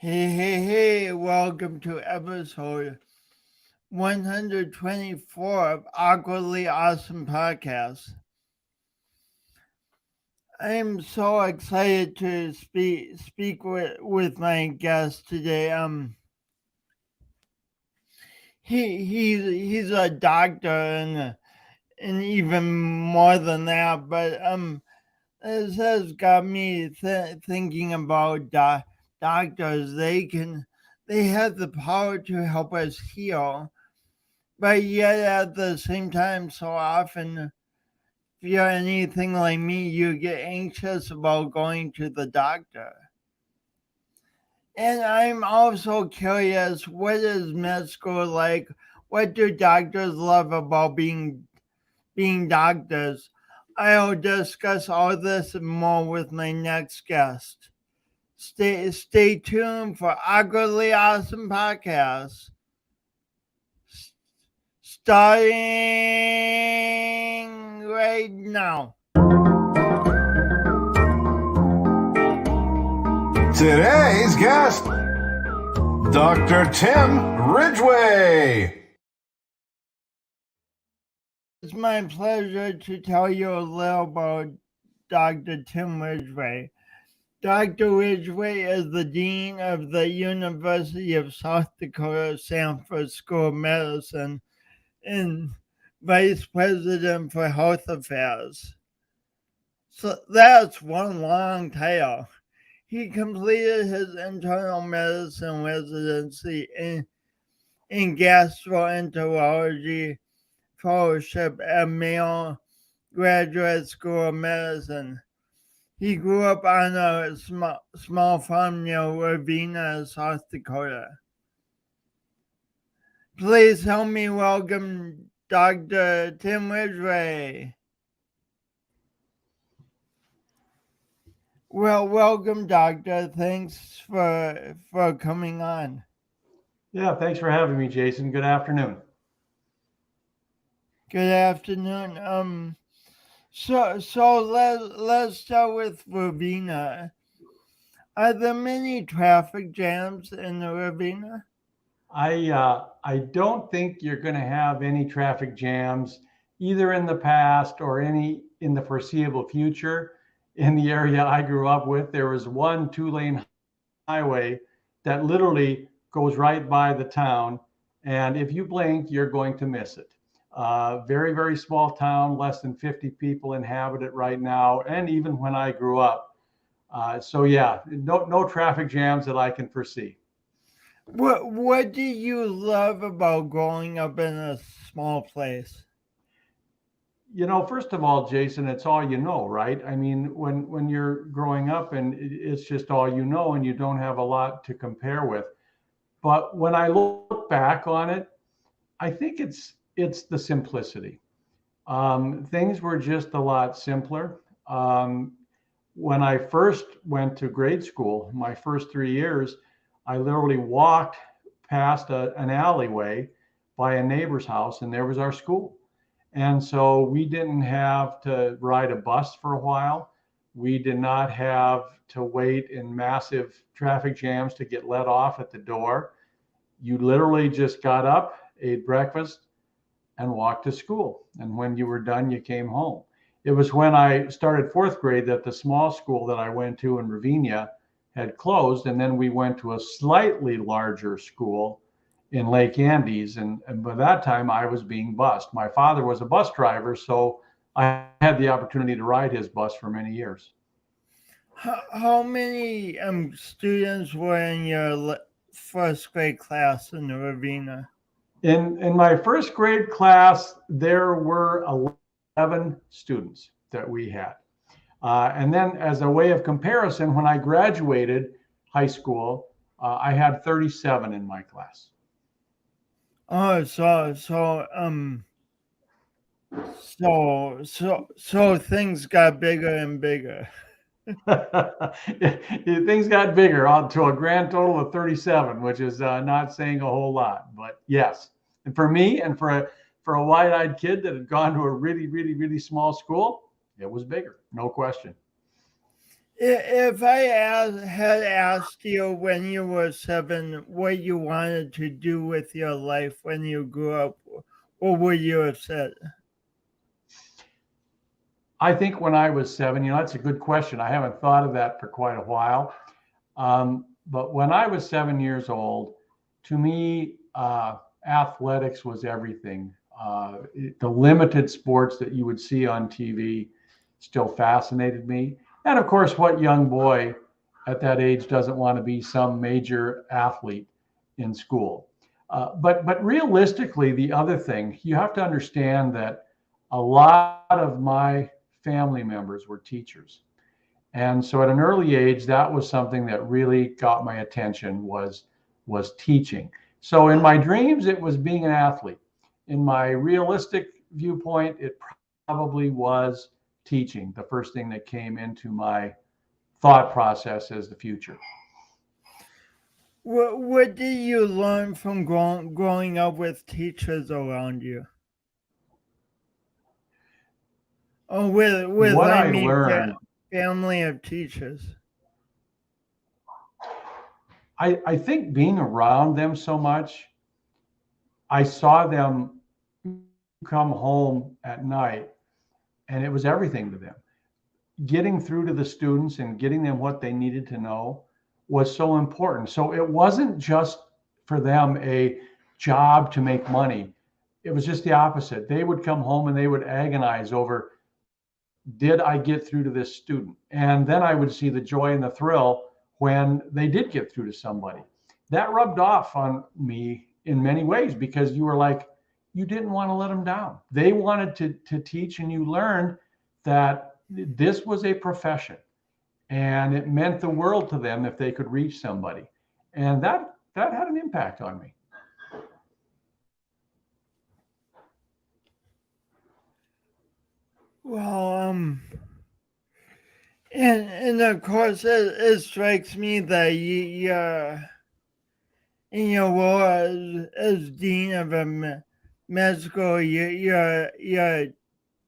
Hey, welcome to episode 124 of Awkwardly Awesome Podcast. I am so excited to speak with my guest today. He's a doctor and even more than that, but this has got me thinking about doctors. They have the power to help us heal, but yet at the same time, so often, if you're anything like me, you get anxious about going to the doctor. And I'm also curious, what is med school like? What do doctors love about being doctors? I'll discuss all this and more with my next guest. Stay tuned for Awkwardly Awesome Podcast. Starting right now. Today's guest, Dr. Tim Ridgway. It's my pleasure to tell you a little about Dr. Tim Ridgway. Dr. Ridgway is the Dean of the University of South Dakota Sanford School of Medicine and Vice President for Health Affairs. So that's one long title. He completed his internal medicine residency in gastroenterology fellowship at Mayo Graduate School of Medicine. He grew up on a small farm near Ravinia, South Dakota. Please help me welcome Dr. Tim Ridgway. Well, welcome, Doctor. Thanks for coming on. Yeah, thanks for having me, Jason. Good afternoon. Good afternoon. So let's start with Ravinia. Are there many traffic jams in the Ravinia? I don't think you're going to have any traffic jams either in the past or any in the foreseeable future. In the area I grew up with, there was one 2-lane highway that literally goes right by the town. And if you blink, you're going to miss it. Very, very small town, less than 50 people inhabit it right now. And even when I grew up. So yeah, no traffic jams that I can foresee. What do you love about growing up in a small place? You know, first of all, Jason, it's all you know, right? I mean, when you're growing up and it's just all you know and you don't have a lot to compare with. But when I look back on it, I think it's the simplicity. Things were just a lot simpler. When I first went to grade school, my first 3 years, I literally walked past an alleyway by a neighbor's house, and there was our school. And so we didn't have to ride a bus for a while. We did not have to wait in massive traffic jams to get let off at the door. You literally just got up, ate breakfast, and walked to school. And when you were done, you came home. It was when I started fourth grade that the small school that I went to in Ravinia had closed. And then we went to a slightly larger school in Lake Andes. And by that time, I was being bused. My father was a bus driver, so I had the opportunity to ride his bus for many years. How many students were in your first grade class in the Ravinia? In my first grade class, there were 11 students that we had. And then as a way of comparison, when I graduated high school, I had 37 in my class. Oh, so things got bigger and bigger. Things got bigger to a grand total of 37, which is not saying a whole lot, but yes. And for me, and for a wide-eyed kid that had gone to a really, really, really small school, it was bigger, no question. If I had asked you when you were 7 what you wanted to do with your life when you grew up, what would you have said? I think when I was 7, that's a good question. I haven't thought of that for quite a while. But when I was 7 years old, to me, athletics was everything. The limited sports that you would see on TV still fascinated me. And of course, what young boy at that age doesn't want to be some major athlete in school? But realistically, the other thing, you have to understand that a lot of my family members were teachers. And so at an early age, that was something that really got my attention was teaching. So in my dreams, it was being an athlete. In my realistic viewpoint, it probably was teaching, the first thing that came into my thought process as the future. What did you learn from growing up with teachers around you? Oh, with What I I mean learned, family of teachers. I think being around them so much, I saw them come home at night and it was everything to them. Getting through to the students and getting them what they needed to know was so important. So it wasn't just for them a job to make money. It was just the opposite. They would come home and they would agonize over, did I get through to this student? And then I would see the joy and the thrill when they did get through to somebody. That rubbed off on me in many ways because you were like, you didn't want to let them down. They wanted to teach, and you learned that this was a profession and it meant the world to them if they could reach somebody. And that had an impact on me. Well, and of course, it strikes me that you're in your role as dean of a med school, you're a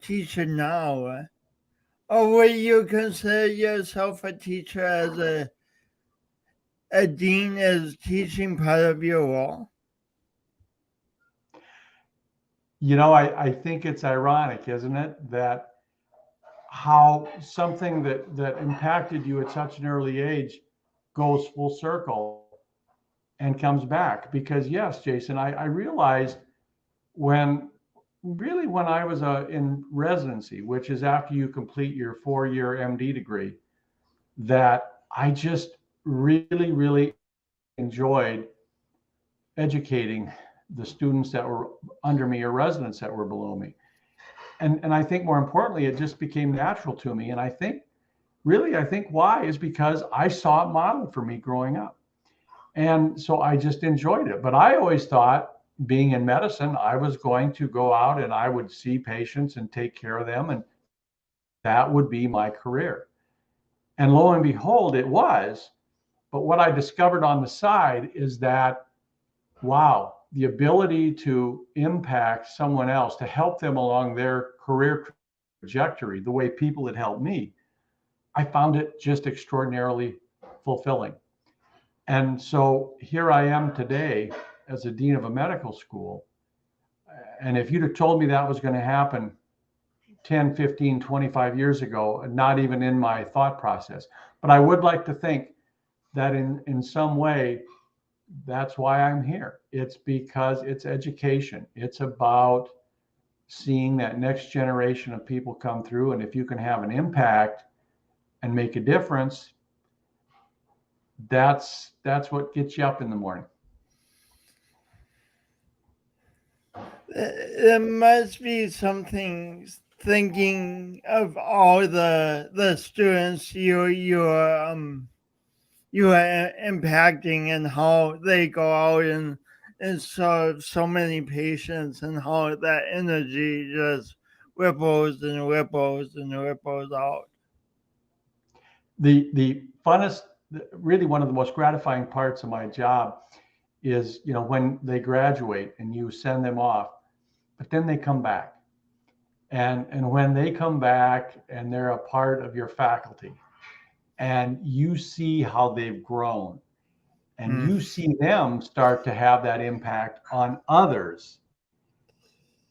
teacher now. Or would you consider yourself a teacher as a dean is teaching part of your role? I think it's ironic, isn't it, that how something that impacted you at such an early age goes full circle and comes back. Because yes, Jason, I realized when I was in residency, which is after you complete your 4-year MD degree, that I just really enjoyed educating the students that were under me or residents that were below me. And I think more importantly, it just became natural to me. And I think why is because I saw it modeled for me growing up. And so I just enjoyed it. But I always thought, being in medicine, I was going to go out and I would see patients and take care of them. And that would be my career. And lo and behold, it was. But what I discovered on the side is that, wow, the ability to impact someone else, to help them along their career trajectory, the way people had helped me, I found it just extraordinarily fulfilling. And so here I am today as a dean of a medical school. And if you'd have told me that was going to happen 10, 15, 25 years ago, not even in my thought process. But I would like to think that in some way, that's why I'm here. It's because it's education. It's about seeing that next generation of people come through. And if you can have an impact and make a difference, that's what gets you up in the morning. There must be something thinking of all the students you are impacting and how they go out and serve so many patients and how that energy just ripples and ripples and ripples out. The funnest, really one of the most gratifying parts of my job is, when they graduate and you send them off, but then they come back. And when they come back and they're a part of your faculty, and you see how they've grown, and you see them start to have that impact on others,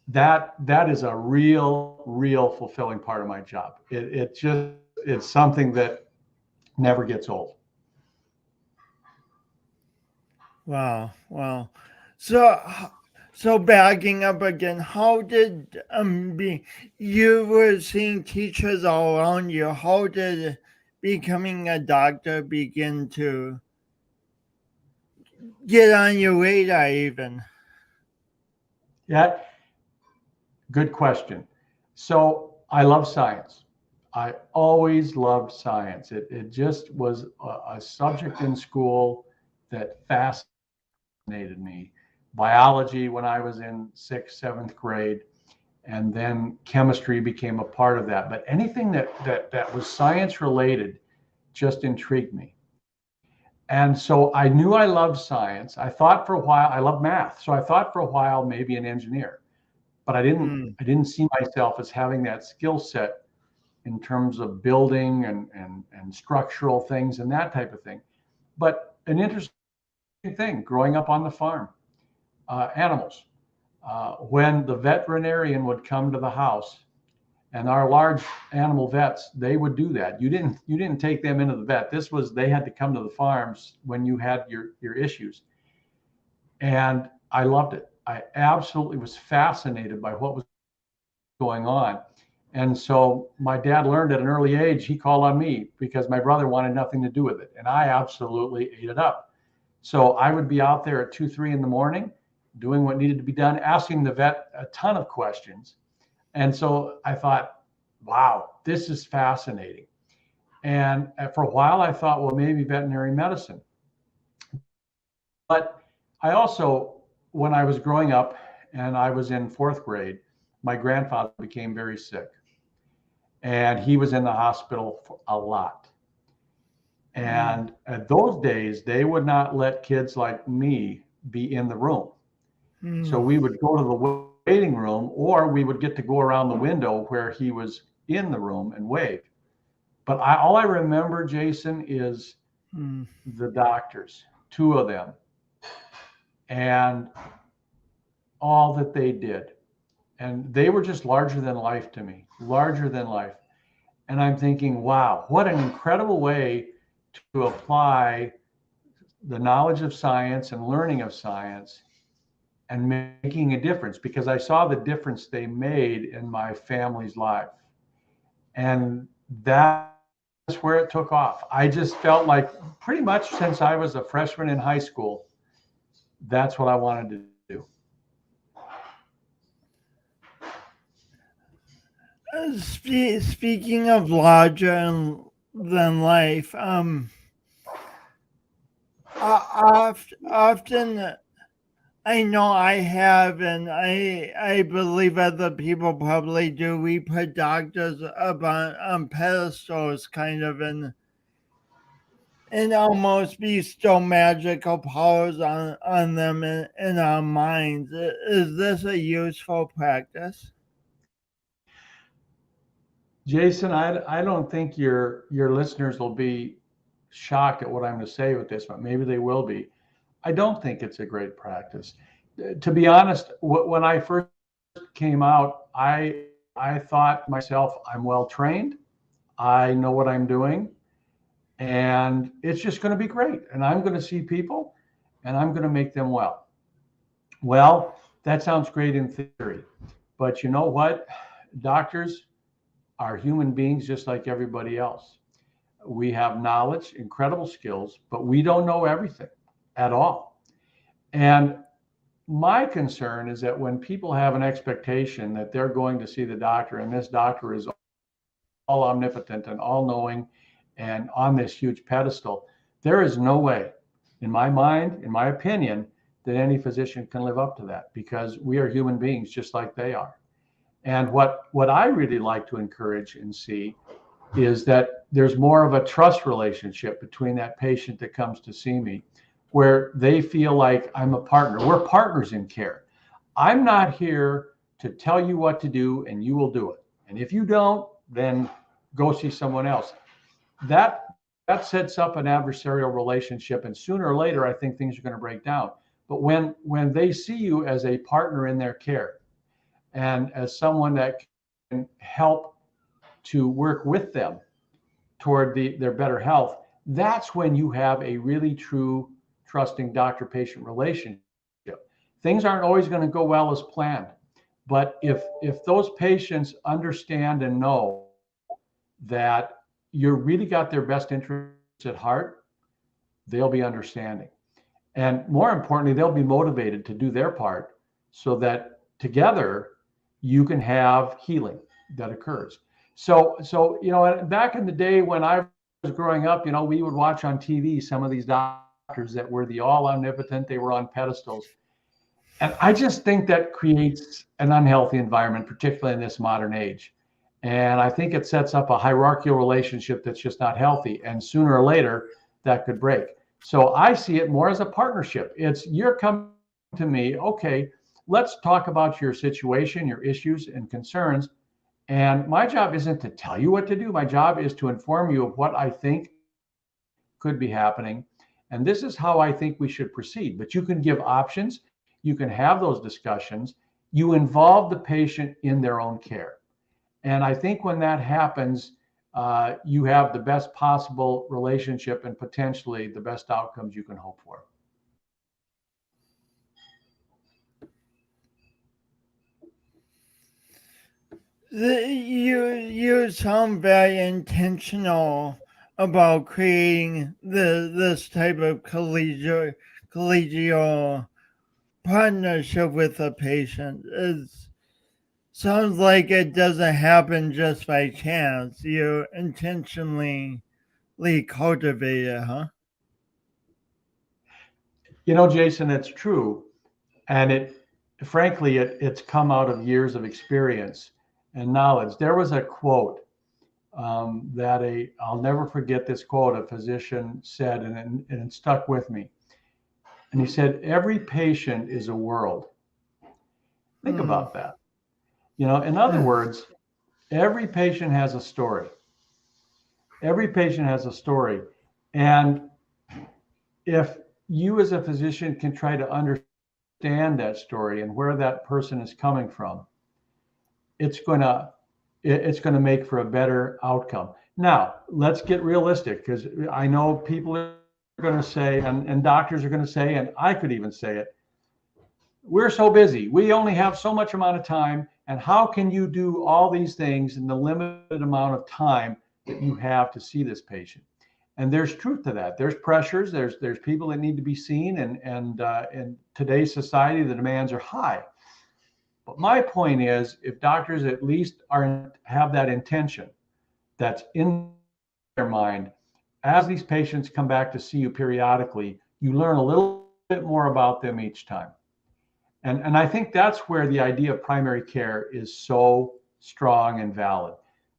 that is a real fulfilling part of my job. It's something that never gets old. Wow. So backing up again, how did you were seeing teachers all around you? How did becoming a doctor begin to get on your radar even? Yeah, good question. So I love science. I always loved science. It just was a subject in school that fascinated me. Biology when I was in 6th, 7th grade, and then chemistry became a part of that. But anything that was science related just intrigued me. And so I knew I loved science. I thought for a while, I love math. So I thought for a while maybe an engineer, but I didn't see myself as having that skill set in terms of building and structural things and that type of thing. But an interesting thing, growing up on the farm, animals. When the veterinarian would come to the house, and our large animal vets, they would do that. You didn't take them into the vet. They had to come to the farms when you had your issues. And I loved it. I absolutely was fascinated by what was going on. And so my dad learned at an early age, he called on me because my brother wanted nothing to do with it. And I absolutely ate it up. So I would be out there at 2, 3 in the morning doing what needed to be done, asking the vet a ton of questions. And so I thought, wow, this is fascinating. And for a while, I thought, well, maybe veterinary medicine. But I also, when I was growing up and I was in 4th grade, my grandfather became very sick. And he was in the hospital for a lot. And at those days, they would not let kids like me be in the room. So we would go to the waiting room, or we would get to go around the window where he was in the room and wave. But all I remember, Jason, is the doctors, 2 of them, and all that they did. And they were just larger than life to me, larger than life. And I'm thinking, wow, what an incredible way to apply the knowledge of science and learning of science and making a difference, because I saw the difference they made in my family's life. And that's where it took off. I just felt like pretty much since I was a freshman in high school, that's what I wanted to do. Speaking of larger than life, often I know I have, and I believe other people probably do. We put doctors up on pedestals, kind of, and almost bestow magical powers on them in our minds. Is this a useful practice? Jason, I don't think your listeners will be shocked at what I'm going to say with this, but maybe they will be. I don't think it's a great practice. To be honest, when I first came out, I thought myself, I'm well trained, I know what I'm doing, and it's just going to be great. And I'm going to see people, and I'm going to make them well. Well, that sounds great in theory, but you know what? Doctors are human beings just like everybody else. We have knowledge, incredible skills, but we don't know everything at all. And my concern is that when people have an expectation that they're going to see the doctor and this doctor is all omnipotent and all knowing and on this huge pedestal, there is no way, in my mind, in my opinion, that any physician can live up to that, because we are human beings just like they are. And what I really like to encourage and see is that there's more of a trust relationship between that patient that comes to see me, where they feel like I'm a partner. We're partners in care. I'm not here to tell you what to do and you will do it. And if you don't, then go see someone else. That that sets up an adversarial relationship, and sooner or later, I think things are going to break down. But when they see you as a partner in their care and as someone that can help to work with them toward their better health, that's when you have a really true trusting doctor-patient relationship. Things aren't always going to go well as planned, but if those patients understand and know that you really got their best interests at heart, they'll be understanding. And more importantly, they'll be motivated to do their part so that together you can have healing that occurs. So back in the day when I was growing up, we would watch on TV some of these doctors that were the all omnipotent, they were on pedestals. And I just think that creates an unhealthy environment, particularly in this modern age. And I think it sets up a hierarchical relationship that's just not healthy. And sooner or later, that could break. So I see it more as a partnership. It's you're coming to me, okay, let's talk about your situation, your issues and concerns. And my job isn't to tell you what to do. My job is to inform you of what I think could be happening. And this is how I think we should proceed. But you can give options. You can have those discussions. You involve the patient in their own care. And I think when that happens, you have the best possible relationship and potentially the best outcomes you can hope for. You sound very intentional about creating this type of collegial partnership with a patient. It sounds like it doesn't happen just by chance. You intentionally cultivate it, huh? Jason, it's true. And frankly, it's come out of years of experience and knowledge. There was a quote I'll never forget this quote, a physician said, and it stuck with me. And he said, every patient is a world. Think about that. In other words, every patient has a story. Every patient has a story. And if you as a physician can try to understand that story and where that person is coming from, it's going to make for a better outcome. Now, let's get realistic, because I know people are going to say, and doctors are going to say, and I could even say it, we're so busy. We only have so much amount of time. And how can you do all these things in the limited amount of time that you have to see this patient? And there's truth to that. There's pressures. There's people that need to be seen. And in today's society, the demands are high. But my point is, if doctors at least have that intention that's in their mind, as these patients come back to see you periodically, you learn a little bit more about them each time. And I think that's where the idea of primary care is so strong and valid,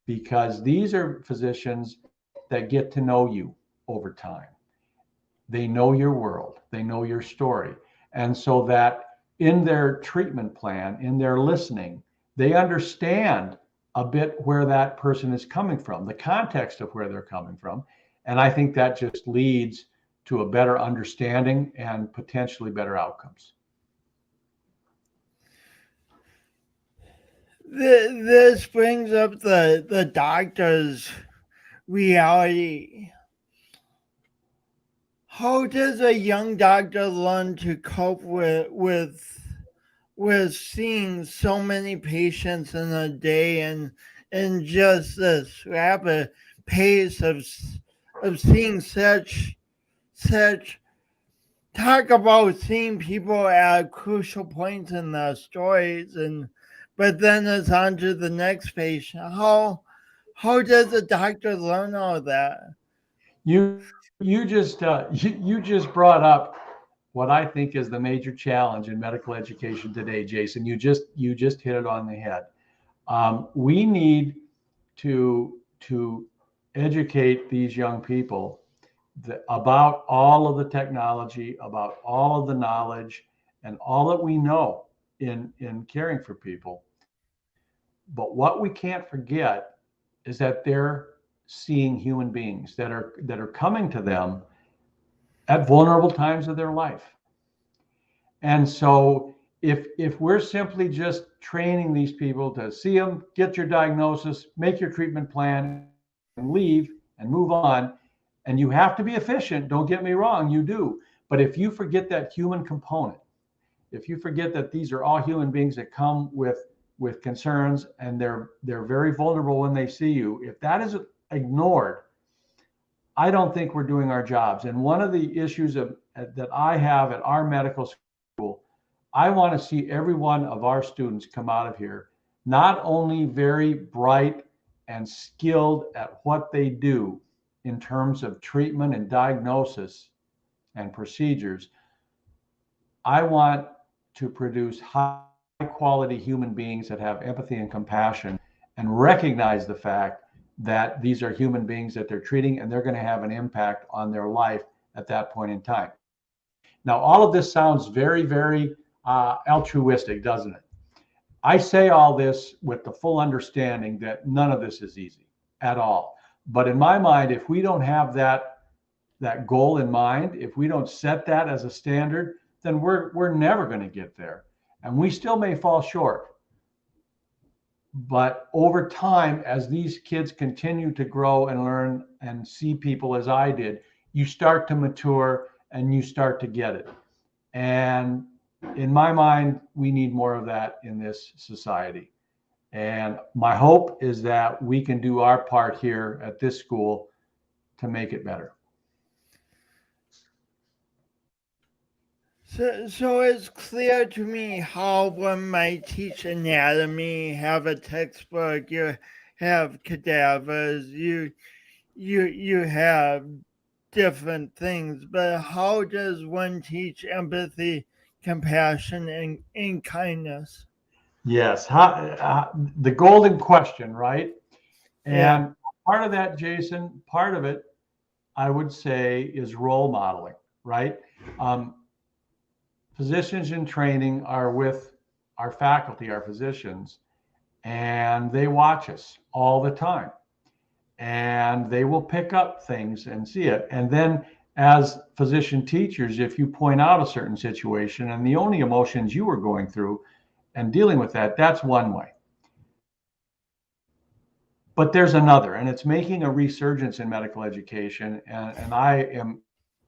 because these are physicians that get to know you over time. They know your world, they know your story. And so that in their treatment plan, in their listening, they understand a bit where that person is coming from, the context of where they're coming from. And I think that just leads to a better understanding and potentially better outcomes. This brings up the doctor's reality. How does a young doctor learn to cope with seeing so many patients in a day and just this rapid pace of seeing such talk about seeing people at crucial points in their stories, but then it's on to the next patient. How does a doctor learn all that? You just brought up what I think is the major challenge in medical education today, Jason. You just hit it on the head. We need to educate these young people about all of the technology, about all of the knowledge, and all that we know in caring for people. But what we can't forget is that they're seeing human beings that are coming to them at vulnerable times of their life. And so if we're simply just training these people to see them, get your diagnosis, make your treatment plan, and leave and move on, and you have to be efficient, don't get me wrong, you do. But if you forget that human component, if you forget that these are all human beings that come with concerns, and they're very vulnerable when they see you, if that is ignored, I don't think we're doing our jobs. And one of the issues that I have at our medical school, I want to see every one of our students come out of here not only very bright and skilled at what they do in terms of treatment and diagnosis and procedures. I want to produce high quality human beings that have empathy and compassion and recognize the fact that these are human beings that they're treating, and they're going to have an impact on their life at that point in time. Now, all of this sounds very, very altruistic, doesn't it? I say all this with the full understanding that none of this is easy at all. But in my mind, if we don't have that goal in mind, if we don't set that as a standard, then we're never going to get there. And we still may fall short. But over time, as these kids continue to grow and learn and see people as I did, you start to mature and you start to get it. And in my mind, we need more of that in this society. And my hope is that we can do our part here at this school to make it better. So it's clear to me how one might teach anatomy, have a textbook, you have cadavers, you have different things, but how does one teach empathy, compassion, and kindness? Yes, the golden question, right? And part of that, Jason, part of it, I would say, is role modeling, right? Physicians in training are with our faculty, our physicians, and they watch us all the time. And they will pick up things and see it. And then as physician teachers, if you point out a certain situation and the only emotions you were going through and dealing with that, that's one way. But there's another, and it's making a resurgence in medical education, and I am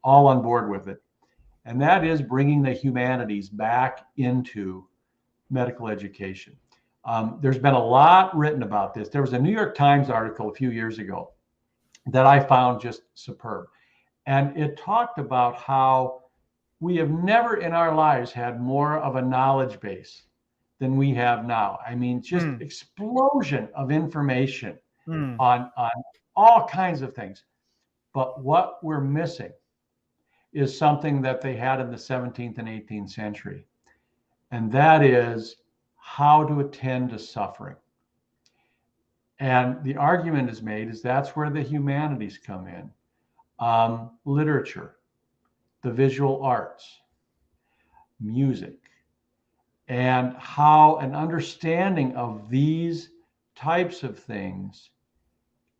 all on board with it. And that is bringing the humanities back into medical education. There's been a lot written about this. There was a New York Times article a few years ago that I found just superb. And it talked about how we have never in our lives had more of a knowledge base than we have now. I mean, just explosion of information on all kinds of things. But what we're missing is something that they had in the 17th and 18th century. And that is how to attend to suffering. And the argument is made is that's where the humanities come in. Literature, the visual arts, music, and how an understanding of these types of things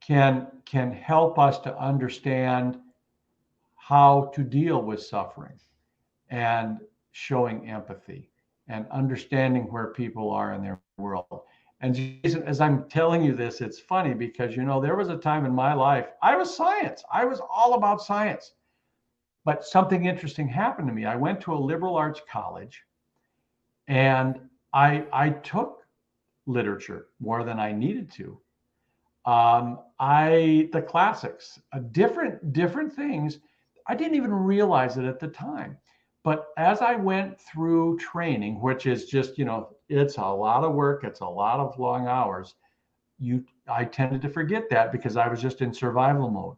can help us to understand how to deal with suffering and showing empathy and understanding where people are in their world. And Jason, as I'm telling you this, it's funny because, you know, there was a time in my life, I was science. I was all about science. But something interesting happened to me. I went to a liberal arts college and I took literature more than I needed to. The classics, different things. I didn't even realize it at the time. But as I went through training, which is just, you know, it's a lot of work, it's a lot of long hours, I tended to forget that because I was just in survival mode.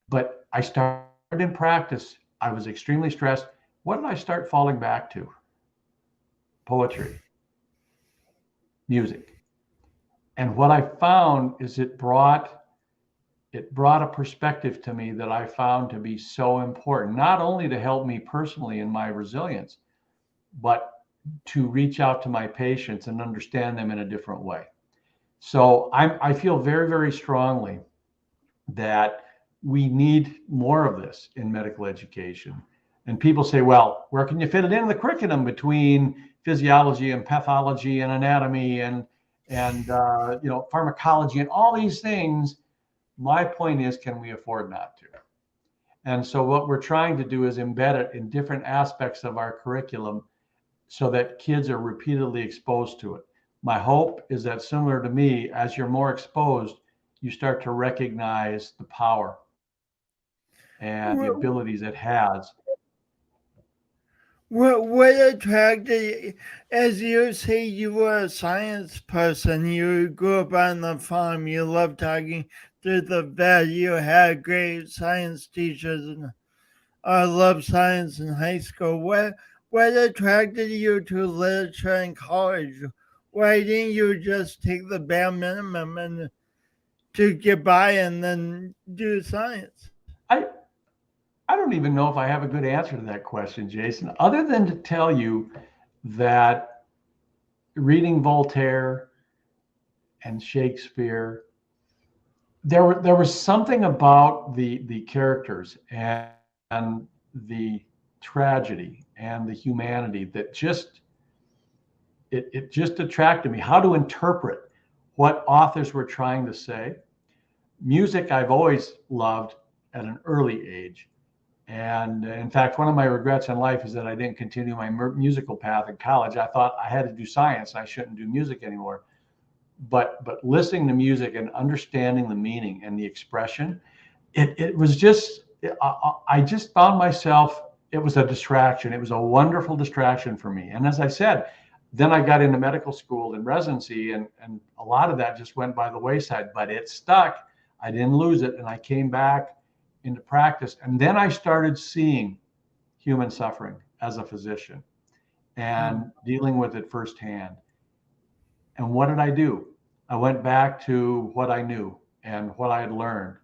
But I started in practice. I was extremely stressed. What did I start falling back to? Poetry, music. And what I found is it brought a perspective to me that I found to be so important, not only to help me personally in my resilience, but to reach out to my patients and understand them in a different way. So I feel very, very strongly that we need more of this in medical education. And people say, well, where can you fit it in the curriculum between physiology and pathology and anatomy and pharmacology and all these things? My point is, can we afford not to? And so what we're trying to do is embed it in different aspects of our curriculum so that kids are repeatedly exposed to it. My hope is that, similar to me, as you're more exposed, you start to recognize the power and the abilities it has. What attracted, as you say, you were a science person, you grew up on the farm, you loved talking to the vet, you had great science teachers, and I loved science in high school. What attracted you to literature in college? Why didn't you just take the bare minimum and to get by and then do science? I I don't even know if I have a good answer to that question, Jason, other than to tell you that reading Voltaire and Shakespeare, there was something about the characters and the tragedy and the humanity that just it just attracted me. How to interpret what authors were trying to say. Music I've always loved at an early age. And in fact, one of my regrets in life is that I didn't continue my musical path in college. I thought I had to do science. I shouldn't do music anymore. But listening to music and understanding the meaning and the expression, it was just, I just found myself, it was a distraction. It was a wonderful distraction for me. And as I said, then I got into medical school and residency, and a lot of that just went by the wayside, but it stuck. I didn't lose it. And I came back into practice. And then I started seeing human suffering as a physician and dealing with it firsthand. And what did I do? I went back to what I knew and what I had learned.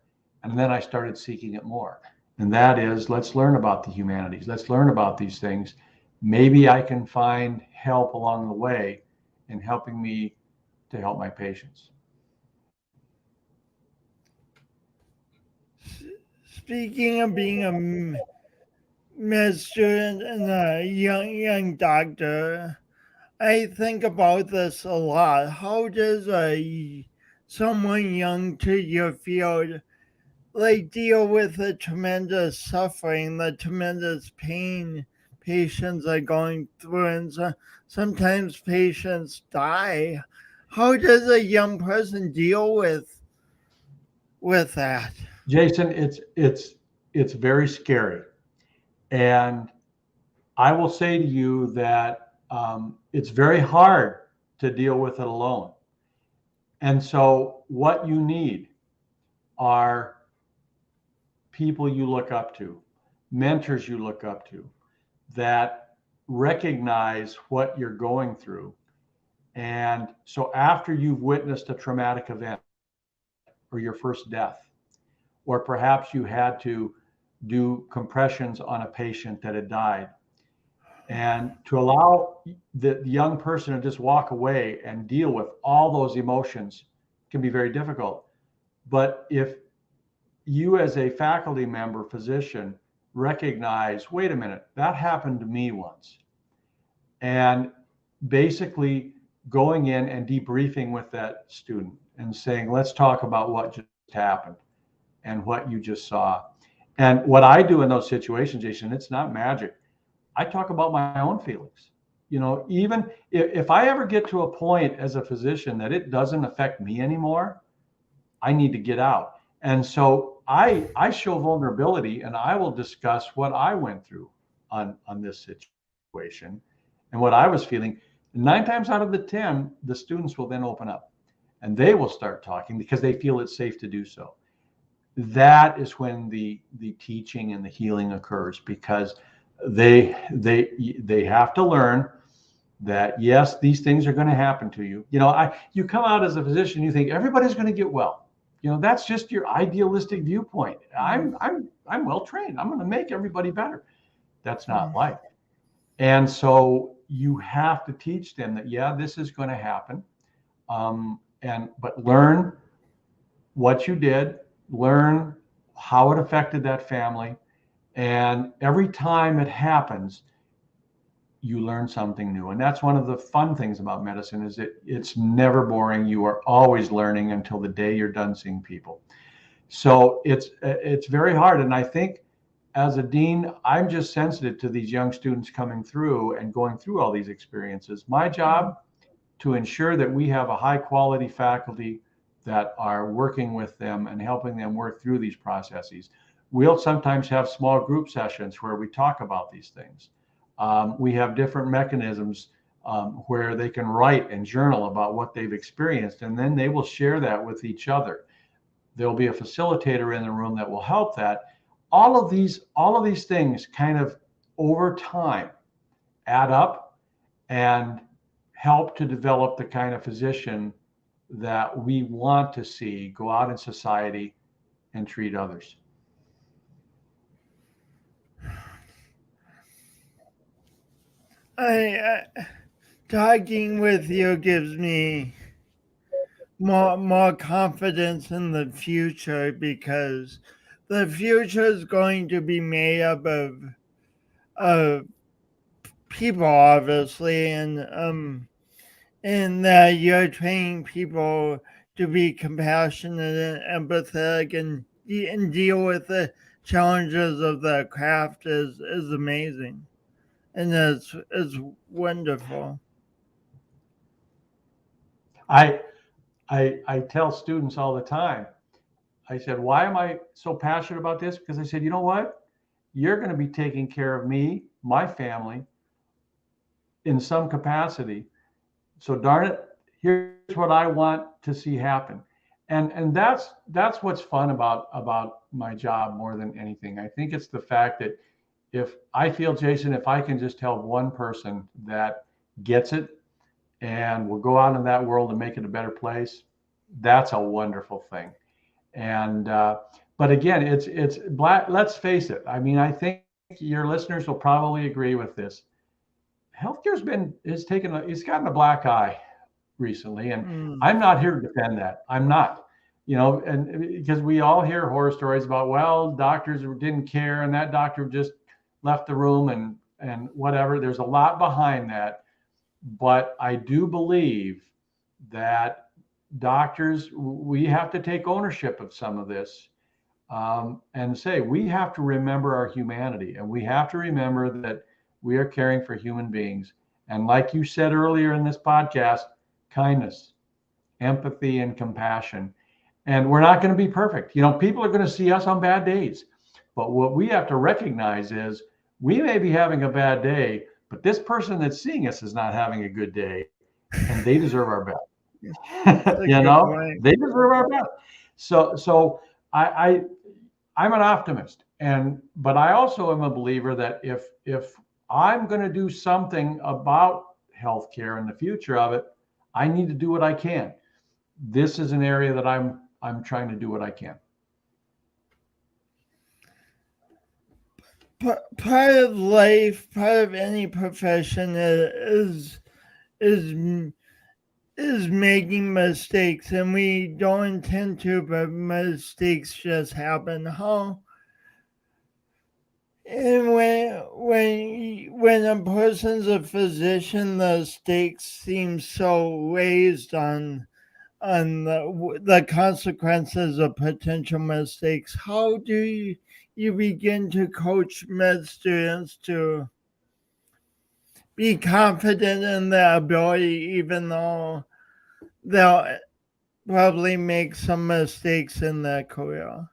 And then I started seeking it more. And that is, let's learn about the humanities. Let's learn about these things. Maybe I can find help along the way in helping me to help my patients. Speaking of being a med student and a young doctor, I think about this a lot. How does someone young to your field deal with the tremendous suffering, the tremendous pain patients are going through, and sometimes patients die? How does a young person deal with that? Jason, it's very scary. And I will say to you that it's very hard to deal with it alone. And so what you need are people you look up to, mentors you look up to, that recognize what you're going through. And so after you've witnessed a traumatic event or your first death, or perhaps you had to do compressions on a patient that had died, and to allow the young person to just walk away and deal with all those emotions can be very difficult. But if you as a faculty member, physician, recognize, wait a minute, that happened to me once, and basically going in and debriefing with that student and saying, let's talk about what just happened and what you just saw. And what I do in those situations, Jason, it's not magic. I talk about my own feelings. Even if I ever get to a point as a physician that it doesn't affect me anymore, I need to get out. And so I show vulnerability, and I will discuss what I went through on this situation and what I was feeling. 9 times out of the 10, the students will then open up and they will start talking because they feel it's safe to do so. That is when the teaching and the healing occurs, because they have to learn that, yes, these things are going to happen to you. You come out as a physician, you think everybody's going to get well. That's just your idealistic viewpoint. I'm well trained. I'm going to make everybody better. That's not life. And so you have to teach them that, yeah, this is going to happen. but learn what you did, learn how it affected that family. And every time it happens, you learn something new. And that's one of the fun things about medicine, is it's never boring. You are always learning until the day you're done seeing people. So it's very hard. And I think as a dean, I'm just sensitive to these young students coming through and going through all these experiences. My job to ensure that we have a high quality faculty that are working with them and helping them work through these processes. We'll sometimes have small group sessions where we talk about these things. We have different mechanisms where they can write and journal about what they've experienced, and then they will share that with each other. There'll be a facilitator in the room that will help that. All of these things kind of over time add up and help to develop the kind of physician that we want to see go out in society and treat others. Talking with you gives me more confidence in the future, because the future is going to be made up of people, obviously, and that you're training people to be compassionate and empathetic and deal with the challenges of the craft is amazing, and it's wonderful. I tell students all the time, I said, why am I so passionate about this? Because I said, you know what? You're going to be taking care of me, my family, in some capacity. So darn it, here's what I want to see happen. And that's what's fun about my job more than anything. I think it's the fact that if I feel, Jason, if I can just help one person that gets it and will go out in that world and make it a better place, that's a wonderful thing. And but again, it's black. Let's face it. I mean, I think your listeners will probably agree with this. Healthcare's it's gotten a black eye recently, and I'm not here to defend that. I'm not, and because we all hear horror stories about, well, doctors didn't care and that doctor just left the room and whatever. There's a lot behind that, but I do believe that doctors, we have to take ownership of some of this, and say we have to remember our humanity, and we have to remember that we are caring for human beings. And like you said earlier in this podcast, kindness, empathy, and compassion. And we're not going to be perfect. People are going to see us on bad days. But what we have to recognize is we may be having a bad day, but this person that's seeing us is not having a good day, and they deserve our best. They deserve our best. So I'm an optimist, but I also am a believer that if I'm going to do something about healthcare and the future of it, I need to do what I can. This is an area that I'm trying to do what I can. Part of life, part of any profession is making mistakes, and we don't intend to, but mistakes just happen. And when a person's a physician, the stakes seem so raised on the consequences of potential mistakes. How do you begin to coach med students to be confident in their ability, even though they'll probably make some mistakes in their career?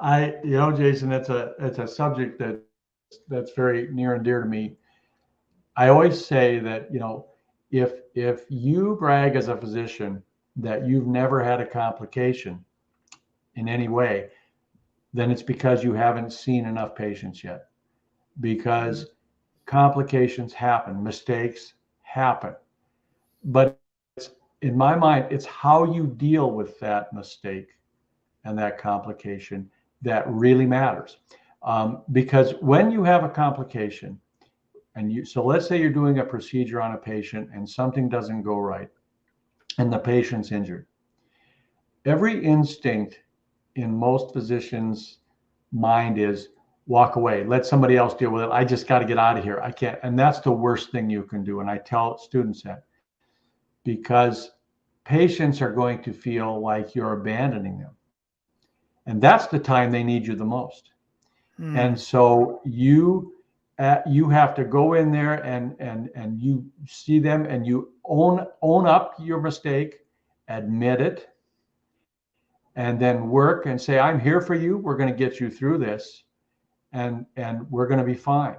Jason, it's a subject that's very near and dear to me. I always say that, if you brag as a physician that you've never had a complication in any way, then it's because you haven't seen enough patients yet. Because complications happen, mistakes happen. But in my mind, it's how you deal with that mistake and that complication that really matters. Because when you have a complication, so let's say you're doing a procedure on a patient and something doesn't go right. and the patient's injured. Every instinct in most physicians' mind is walk away, let somebody else deal with it. I just got to get out of here. I can't. And that's the worst thing you can do. And I tell students that because patients are going to feel like you're abandoning them. And that's the time they need you the most. And so you have to go in there and you see them and you own up your mistake, admit it, and then work and say, I'm here for you. We're going to get you through this, and we're going to be fine.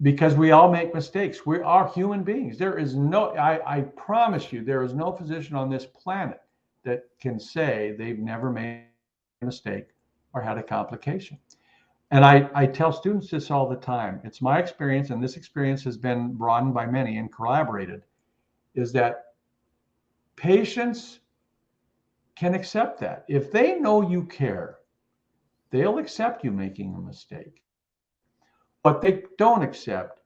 Because we all make mistakes. We are human beings. There is no, I promise you, there is no physician on this planet that can say they've never made a mistake or had a complication. And I tell students this all the time. It's my experience, and this experience has been broadened by many and collaborated, is that patients can accept that. If they know you care, they'll accept you making a mistake. What they don't accept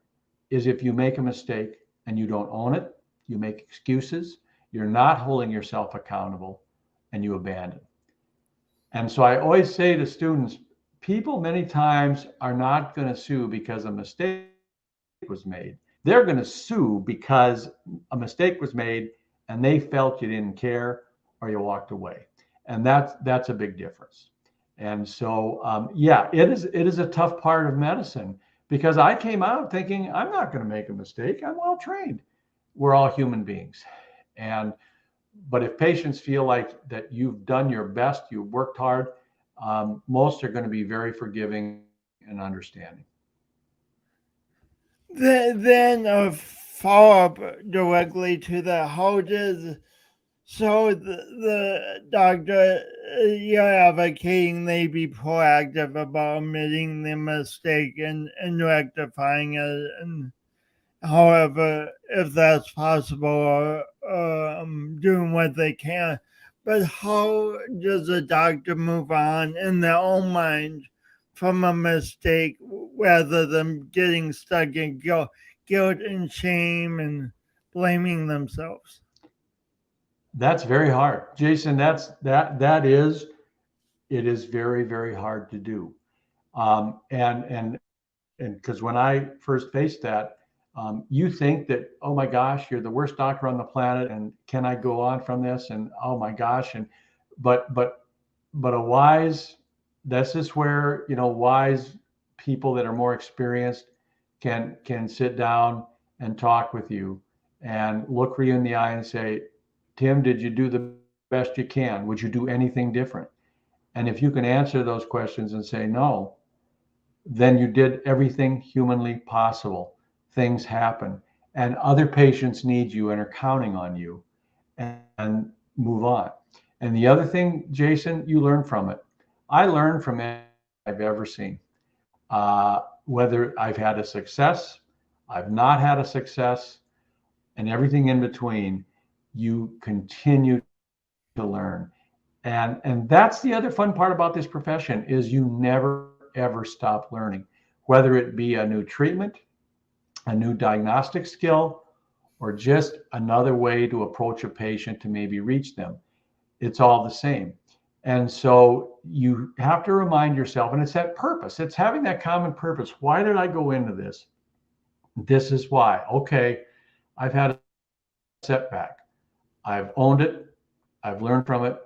is if you make a mistake and you don't own it, you make excuses, you're not holding yourself accountable, and you abandon. And so I always say to students, people many times are not going to sue because a mistake was made. They're going to sue because a mistake was made and they felt you didn't care or you walked away. And that's a big difference. And so, yeah, it is a tough part of medicine because I came out thinking I'm not going to make a mistake. I'm well trained. We're all human beings. But if patients feel like that you've done your best, you've worked hard, most are going to be very forgiving and understanding. Then a follow-up directly to that. How does so the doctor you're advocating they be proactive about admitting the mistake and rectifying it, and however, if that's possible, or doing what they can. But how does a doctor move on in their own mind from a mistake rather than getting stuck in guilt and shame and blaming themselves? That's very hard, Jason. It is very, very hard to do. And because when I first faced that, you think that, oh my gosh, you're the worst doctor on the planet, and can I go on from this? And oh my gosh, but a wise, this is where wise people that are more experienced can sit down and talk with you and look you in the eye and say, Tim, did you do the best you can? Would you do anything different? And if you can answer those questions and say no, then you did everything humanly possible. Things happen, and other patients need you and are counting on you, and move on. And the other thing, Jason, you learn from it. I learn from it I've ever seen. Whether I've had a success, I've not had a success, and everything in between, you continue to learn. And that's the other fun part about this profession is you never ever stop learning, whether it be a new treatment, a new diagnostic skill, or just another way to approach a patient to maybe reach them. It's all the same. And so you have to remind yourself, and it's that purpose. It's having that common purpose. Why did I go into this? This is why. Okay, I've had a setback. I've owned it. I've learned from it.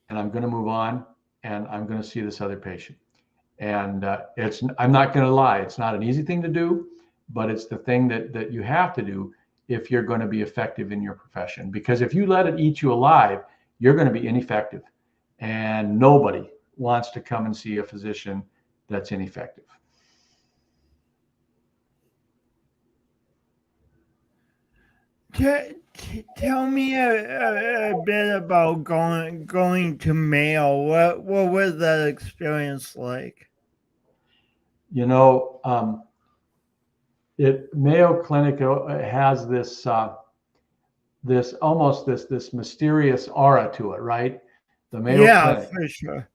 And I'm going to move on. And I'm going to see this other patient. And I'm not going to lie. It's not an easy thing to do, but it's the thing that you have to do if you're going to be effective in your profession. Because if you let it eat you alive, you're going to be ineffective. And nobody wants to come and see a physician that's ineffective. Tell me a bit about going to Mayo. What was that experience like? Mayo Clinic has this this mysterious aura to it, right? The Mayo Clinic. For sure.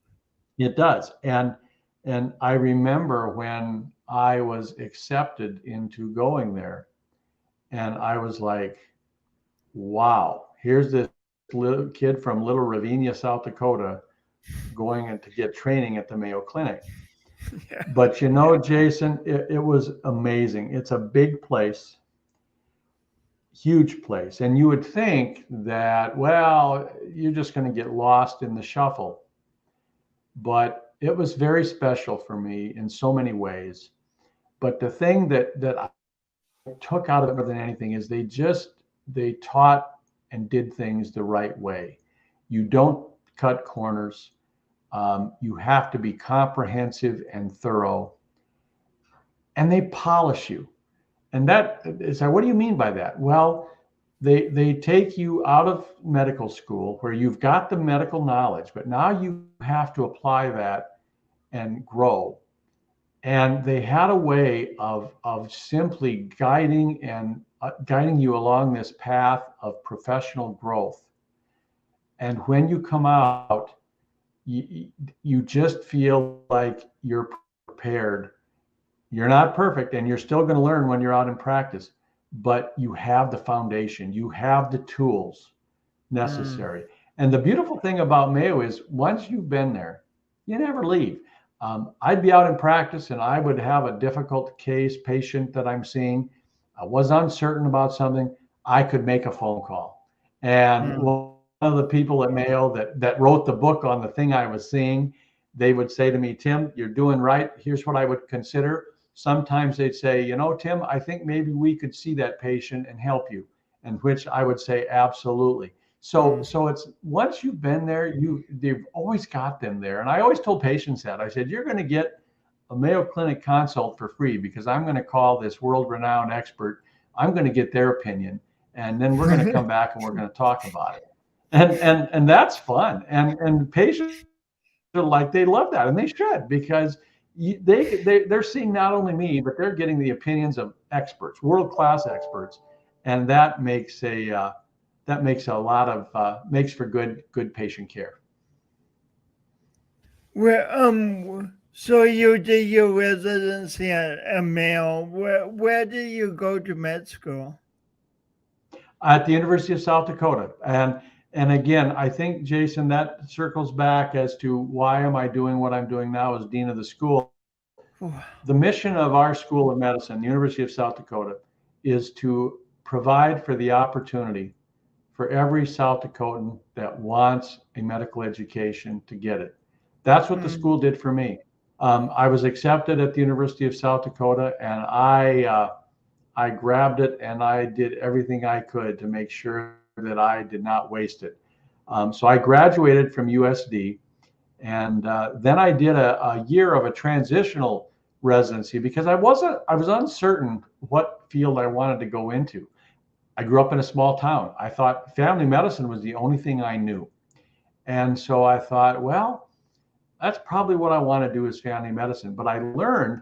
It does. And I remember when I was accepted into going there, and I was like, wow, here's this little kid from little Ravinia, South Dakota, going in to get training at the Mayo Clinic. Yeah. But you know, Jason, it was amazing. It's a big place, huge place. And you would think that, well, you're just going to get lost in the shuffle. But it was very special for me in so many ways. But the thing that I took out of it more than anything is they taught and did things the right way. You don't cut corners. You have to be comprehensive and thorough, and they polish you. And that is, what do you mean by that? Well, they take you out of medical school where you've got the medical knowledge, but now you have to apply that and grow. And they had a way of simply guiding you along this path of professional growth. And when you come out, you just feel like you're prepared. You're not perfect, and you're still going to learn when you're out in practice, but you have the foundation, you have the tools necessary. And the beautiful thing about Mayo is once you've been there, you never leave. I'd be out in practice and I would have a difficult case patient that I'm seeing. I was uncertain about something. I could make a phone call. And one of the people at Mayo that wrote the book on the thing I was seeing, they would say to me, Tim, you're doing right. Here's what I would consider. Sometimes they'd say, you know, Tim, I think maybe we could see that patient and help you. And which I would say, absolutely. So it's once you've been there, they've always got them there. And I always told patients that. I said, you're going to get a Mayo Clinic consult for free because I'm going to call this world-renowned expert. I'm going to get their opinion, and then we're going to come back and we're going to talk about it. And that's fun. And patients are like, they love that, and they should, because they're seeing not only me, but they're getting the opinions of experts, world-class experts, and that makes makes for good patient care. Well, so you did your residency at Mayo. Where did you go to med school? At the University of South Dakota. And again, I think, Jason, that circles back as to why am I doing what I'm doing now as dean of the school. The mission of our School of Medicine, the University of South Dakota, is to provide for the opportunity for every South Dakotan that wants a medical education to get it. That's what the school did for me. I was accepted at the University of South Dakota, and I grabbed it and I did everything I could to make sure that I did not waste it. So I graduated from USD, and then I did a year of a transitional residency because I was uncertain what field I wanted to go into. I grew up in a small town. I thought family medicine was the only thing I knew. And so I thought, well, that's probably what I want to do is family medicine. But I learned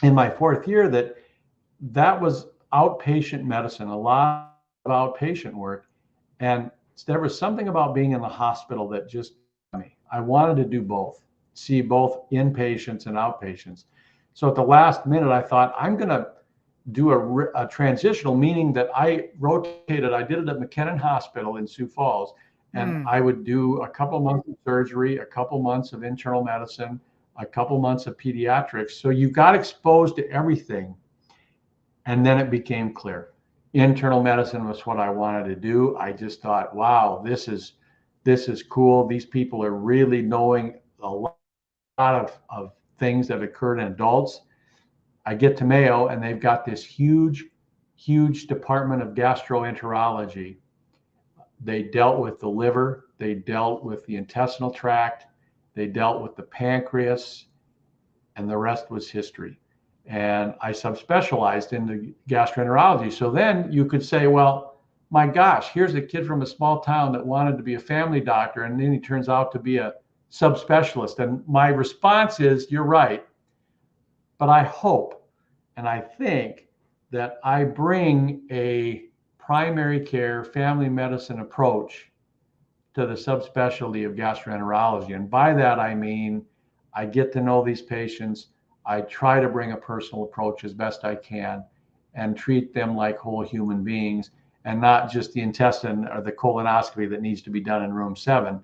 in my fourth year that was outpatient medicine, a lot of outpatient work. And there was something about being in the hospital that just got me. I wanted to do both, see both inpatients and outpatients. So at the last minute, I thought, I'm going to do a transitional, meaning that I rotated. I did it at McKinnon Hospital in Sioux Falls, and I would do a couple months of surgery, a couple months of internal medicine, a couple months of pediatrics. So you got exposed to everything. And then it became clear. Internal medicine was what I wanted to do. I just thought, wow, this is cool. These people are really knowing a lot of things that occurred in adults. I get to Mayo and they've got this huge department of gastroenterology. They dealt with the liver, they dealt with the intestinal tract, they dealt with the pancreas, and the rest was history. And I subspecialized into gastroenterology. So then you could say, well, my gosh, here's a kid from a small town that wanted to be a family doctor, and then he turns out to be a subspecialist. And my response is, you're right. But I hope and I think that I bring a primary care family medicine approach to the subspecialty of gastroenterology. And by that, I mean, I get to know these patients. I try to bring a personal approach as best I can and treat them like whole human beings. and not just the intestine or the colonoscopy that needs to be done in room 7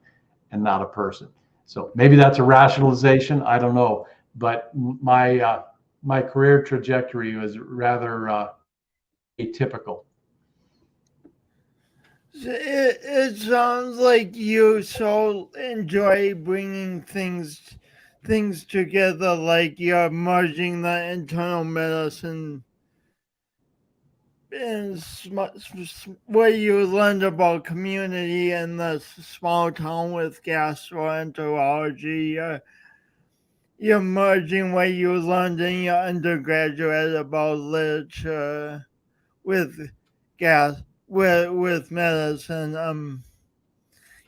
and not a person. So maybe that's a rationalization. I don't know. But my career trajectory was rather atypical. It sounds like you so enjoy bringing things together, like you're merging the internal medicine and what you learned about community in the small town with gastroenterology. You're merging what you learned in your undergraduate about literature with with medicine.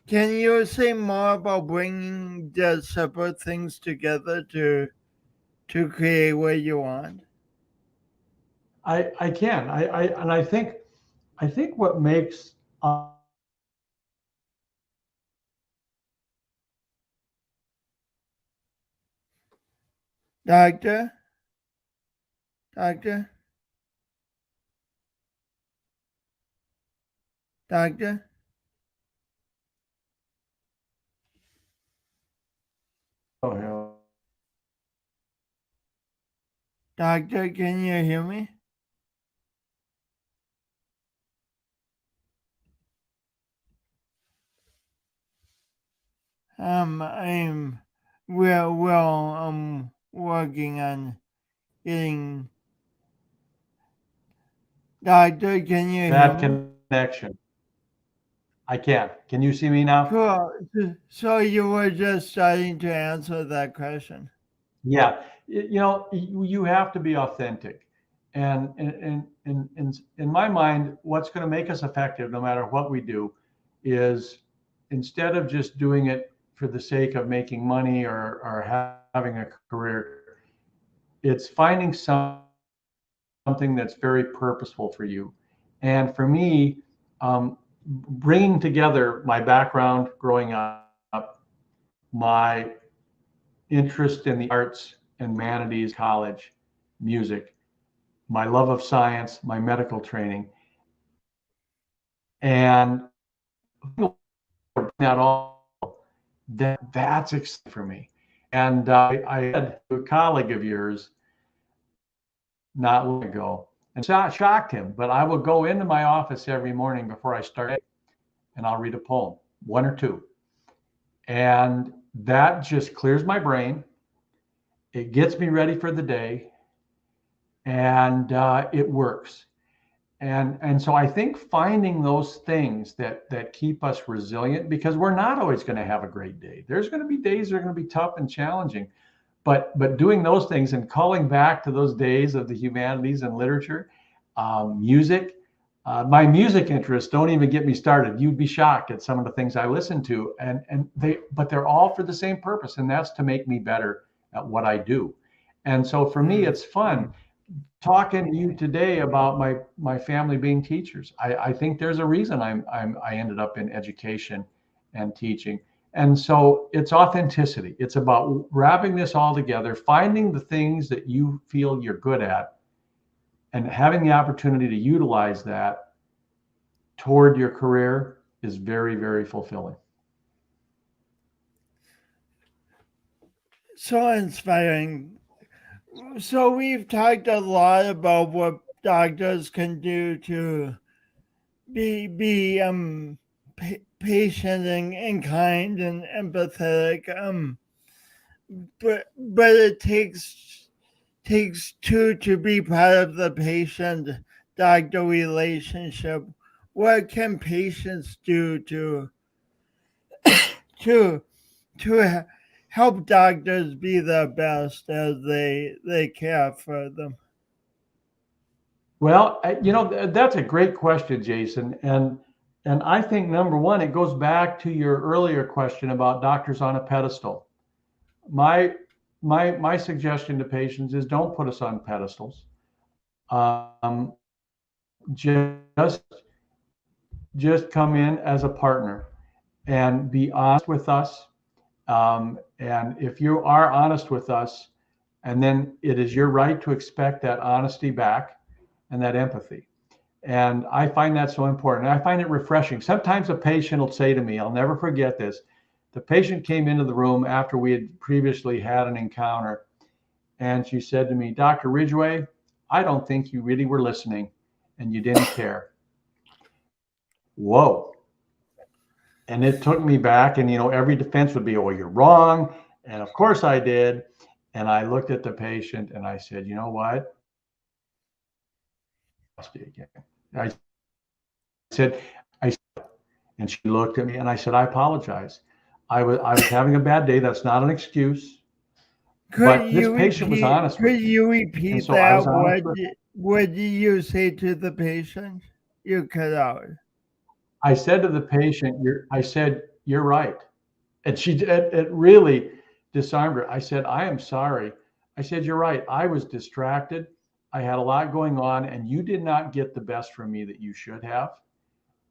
Can you say more about bringing the separate things together to create what you want? I can. And I think what makes Doctor? Doctor? Doctor? Doctor, can you hear me? I'm working on getting. Doctor, can you hear bad me? connection. I can. Can you see me now? Cool. So you were just starting to answer that question. Yeah. You have to be authentic. And in my mind, what's going to make us effective, no matter what we do, is instead of just doing it for the sake of making money or having a career, it's finding something that's very purposeful for you. And for me, bringing together my background growing up, my interest in the arts and humanities, college, music, my love of science, my medical training, and that all that's exciting for me. And I had a colleague of yours not long ago, and shocked him. But I will go into my office every morning before I start, and I'll read a poem, one or two, and that just clears my brain. It gets me ready for the day, and it works. And so I think finding those things that keep us resilient, because we're not always going to have a great day. There's going to be days that are going to be tough and challenging, but doing those things and calling back to those days of the humanities and literature, music. My music interests don't even get me started. You'd be shocked at some of the things I listen to, but they're all for the same purpose, and that's to make me better at what I do. And so for me, it's fun talking to you today about my family being teachers. I think there's a reason I ended up in education and teaching. And so it's authenticity. It's about wrapping this all together, finding the things that you feel you're good at, and having the opportunity to utilize that toward your career is very, very fulfilling. So inspiring. So we've talked a lot about what doctors can do to be patient and kind and empathetic. But it takes two to be part of the patient doctor relationship. What can patients do to to help doctors be the best as they care for them? Well, that's a great question, Jason. And I think number one, it goes back to your earlier question about doctors on a pedestal. My my suggestion to patients is don't put us on pedestals. Um, just come in as a partner and be honest with us. And if you are honest with us, and then it is your right to expect that honesty back and that empathy. And I find that so important. I find it refreshing. Sometimes a patient will say to me, I'll never forget this. The patient came into the room after we had previously had an encounter, and she said to me, Dr. Ridgway, I don't think you really were listening and you didn't care. Whoa. And it took me back, and every defense would be, oh, you're wrong. And of course I did. And I looked at the patient and I said, you know what? Again. I said, and she looked at me and I said, I apologize. I was having a bad day. That's not an excuse. But this patient was honest with me. Could you repeat And so that? I was honest with her. What did you say to the patient? You cut out. I said to the patient, you're right. And it really disarmed her. I said, I am sorry. I said, you're right. I was distracted. I had a lot going on, and you did not get the best from me that you should have.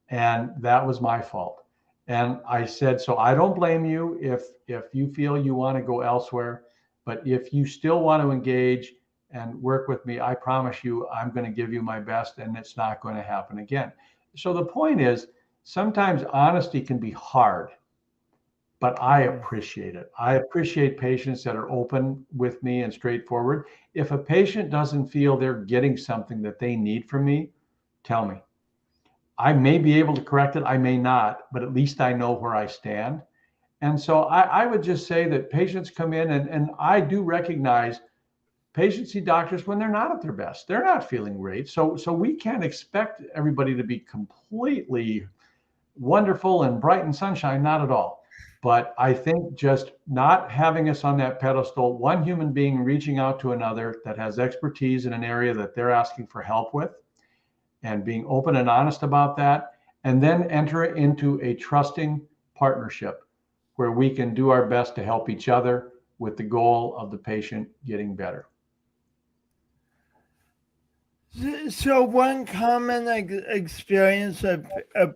And that was my fault. And I said, so I don't blame you if you feel you want to go elsewhere, but if you still want to engage and work with me, I promise you, I'm going to give you my best, and it's not going to happen again. So the point is, sometimes honesty can be hard, but I appreciate it. I appreciate patients that are open with me and straightforward. If a patient doesn't feel they're getting something that they need from me, tell me. I may be able to correct it, I may not, but at least I know where I stand. And so I would just say that patients come in, and I do recognize patients see doctors when they're not at their best. They're not feeling great. So we can't expect everybody to be completely wonderful and bright and sunshine, not at all. But I think just not having us on that pedestal, one human being reaching out to another that has expertise in an area that they're asking for help with, and being open and honest about that, and then enter into a trusting partnership where we can do our best to help each other with the goal of the patient getting better. So one common experience of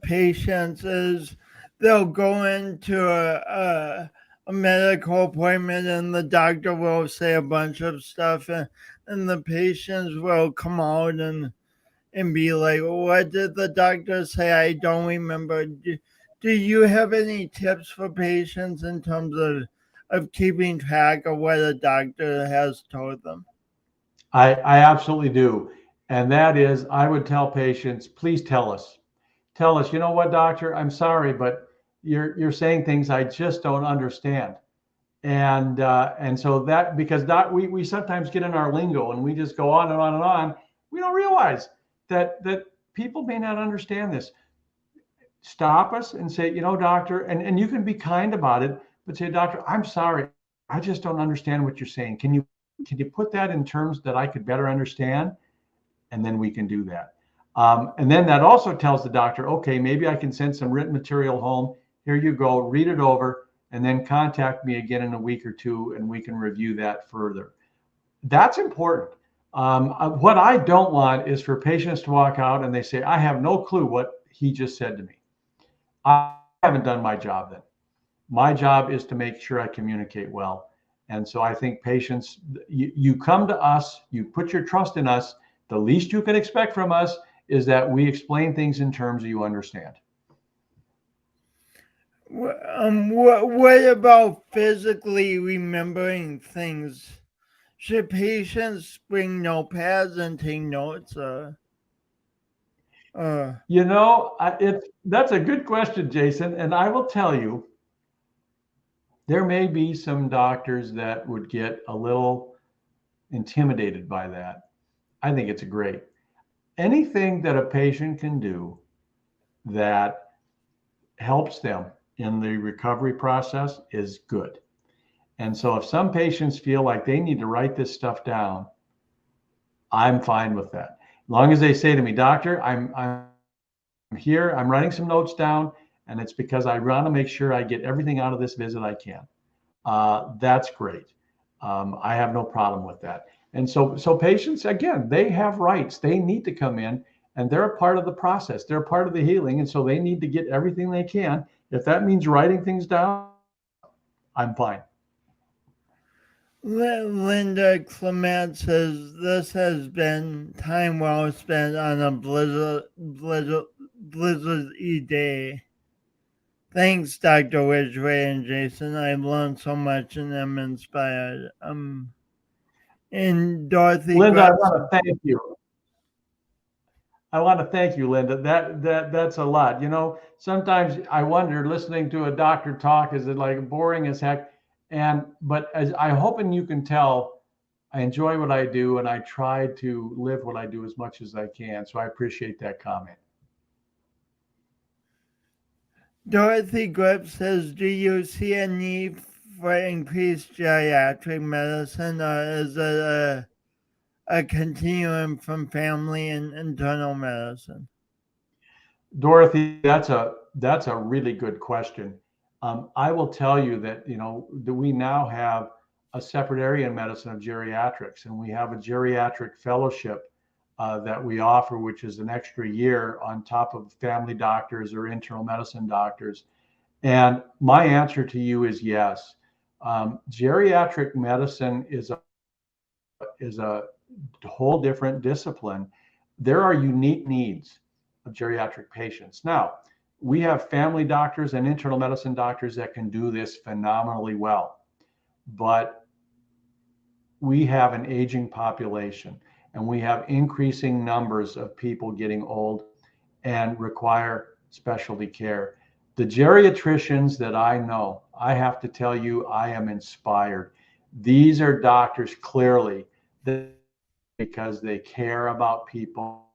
patients is they'll go into a medical appointment and the doctor will say a bunch of stuff, and the patients will come out and be like, what did the doctor say? I don't remember. Do you have any tips for patients in terms of keeping track of what a doctor has told them? I absolutely do. And that is, I would tell patients, please tell us, you know what, doctor, I'm sorry, but you're saying things I just don't understand. And so that, because we sometimes get in our lingo and we just go on and on and on. We don't realize that people may not understand this. Stop us and say, doctor, and you can be kind about it, but say, doctor, I'm sorry, I just don't understand what you're saying. Can you put that in terms that I could better understand? And then we can do that. And then that also tells the doctor, okay, maybe I can send some written material home. Here you go, read it over, and then contact me again in a week or two, and we can review that further. That's important. What I don't want is for patients to walk out and they say, I have no clue what he just said to me. I haven't done my job then. My job is to make sure I communicate well. And so I think patients, you come to us, you put your trust in us. The least you can expect from us is that we explain things in terms that you understand. What about physically remembering things? Should patients bring notepads and take notes? That's a good question, Jason. And I will tell you, there may be some doctors that would get a little intimidated by that. I think it's great. Anything that a patient can do that helps them in the recovery process is good. And so if some patients feel like they need to write this stuff down, I'm fine with that. As long as they say to me, doctor, I'm here, I'm writing some notes down, and it's because I want to make sure I get everything out of this visit I can. That's great. I have no problem with that. And so patients, again, they have rights. They need to come in, and they're a part of the process. They're a part of the healing, and so they need to get everything they can. If that means writing things down, I'm fine. Linda Clement says this has been time well spent on a blizzardy day. Thanks, Dr. Ridgway and Jason. I've learned so much and am inspired. And Dorothy Linda, I Grubbs. want to thank you. I want to thank you, Linda. That's a lot. You know, sometimes I wonder, listening to a doctor talk, is it like boring as heck? But as I hoping you can tell, I enjoy what I do and I try to live what I do as much as I can. So I appreciate that comment. Dorothy Grubbs says, do you see a need for increased geriatric medicine, or is it a continuum from family and internal medicine? Dorothy, that's a really good question. I will tell you that that we now have a separate area in medicine of geriatrics, and we have a geriatric fellowship that we offer, which is an extra year on top of family doctors or internal medicine doctors. And my answer to you is yes. Geriatric medicine is a whole different discipline. There are unique needs of geriatric patients. Now, we have family doctors and internal medicine doctors that can do this phenomenally well, but we have an aging population and we have increasing numbers of people getting old and require specialty care. The geriatricians that I know, I have to tell you, I am inspired. These are doctors clearly because they care about people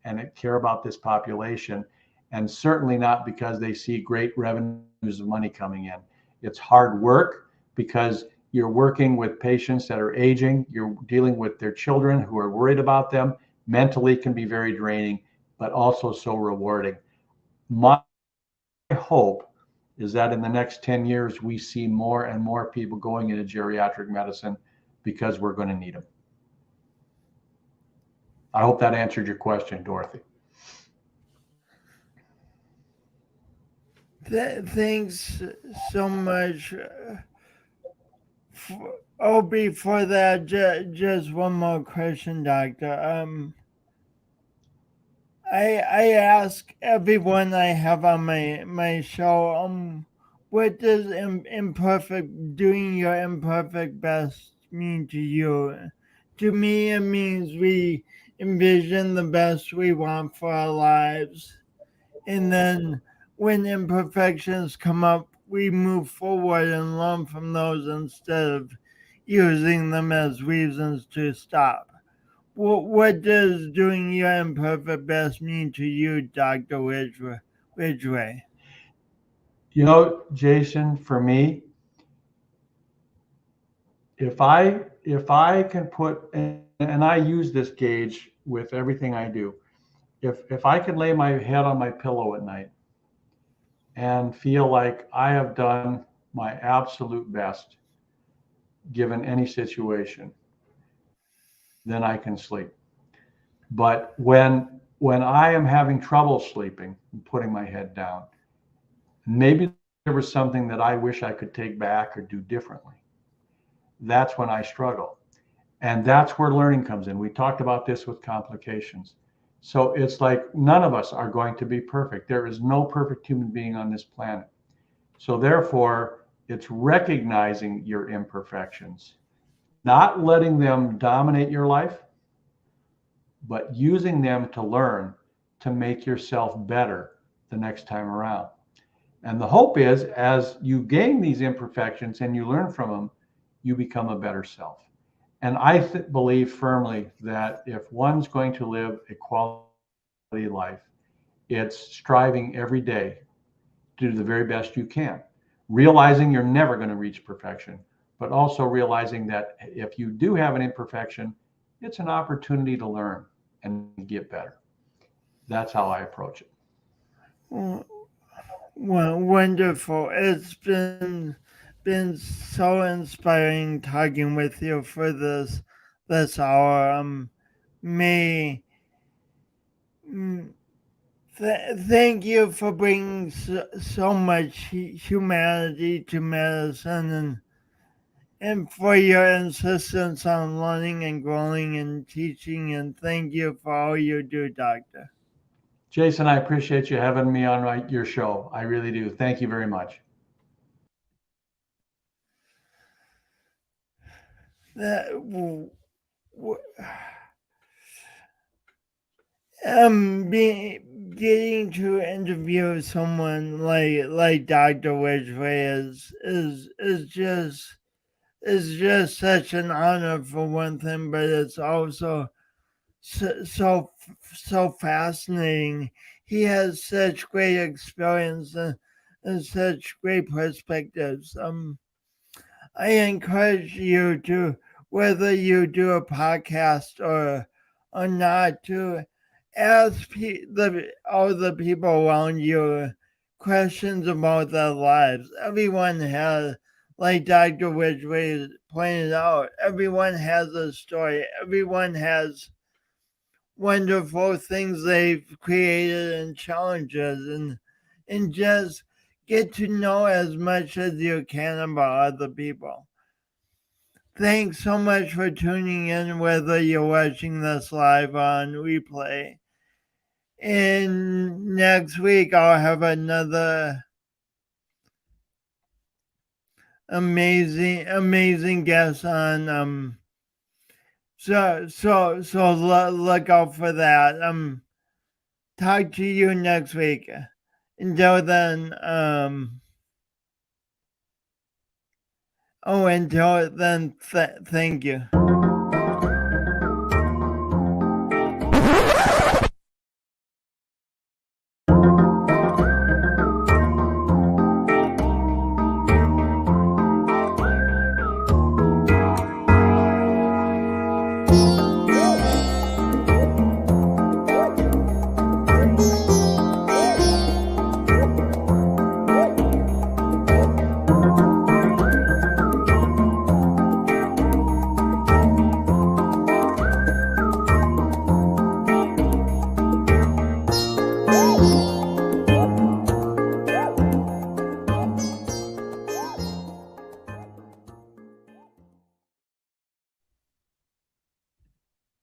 and care about this population, and certainly not because they see great revenues of money coming in. It's hard work because you're working with patients that are aging, you're dealing with their children who are worried about them. Mentally can be very draining, but also so rewarding. My hope is that in the next 10 years, we see more and more people going into geriatric medicine because we're going to need them. I hope that answered your question, Dorothy. Thanks so much. Before that, just one more question, Doctor. I ask everyone I have on my show, what does doing your imperfect best mean to you? To me, it means we envision the best we want for our lives, and then when imperfections come up, we move forward and learn from those instead of using them as reasons to stop. What does doing your imperfect best mean to you, Dr. Ridgway? You know, Jason, for me, if I can put, and I use this gauge with everything I do, if I can lay my head on my pillow at night and feel like I have done my absolute best given any situation, then I can sleep. But when I am having trouble sleeping and putting my head down, maybe there was something that I wish I could take back or do differently. That's when I struggle. And that's where learning comes in. We talked about this with complications. So it's like none of us are going to be perfect. There is no perfect human being on this planet. So therefore, it's recognizing your imperfections, not letting them dominate your life, but using them to learn to make yourself better the next time around. And the hope is, as you gain these imperfections and you learn from them, you become a better self. And I believe firmly that if one's going to live a quality life, it's striving every day to do the very best you can, realizing you're never going to reach perfection, but also realizing that if you do have an imperfection, it's an opportunity to learn and get better. That's how I approach it. Well, wonderful. It's been so inspiring talking with you for this hour. May thank you for bringing so much humanity to medicine and for your insistence on learning and growing and teaching. And thank you for all you do, Doctor. Jason, I appreciate you having me on your show. I really do. Thank you very much. Getting to interview someone like Dr. Ridgway is just such an honor for one thing, but it's also so fascinating. He has such great experience and such great perspectives. I encourage you to, whether you do a podcast or not, to ask all the people around you questions about their lives. Everyone has, like Dr. Ridgway pointed out, everyone has a story. Everyone has wonderful things they've created and challenges, and just get to know as much as you can about other people. Thanks so much for tuning in, whether you're watching this live on replay. And next week I'll have another amazing guest on. So look out for that. Talk to you next week. Until then, thank you.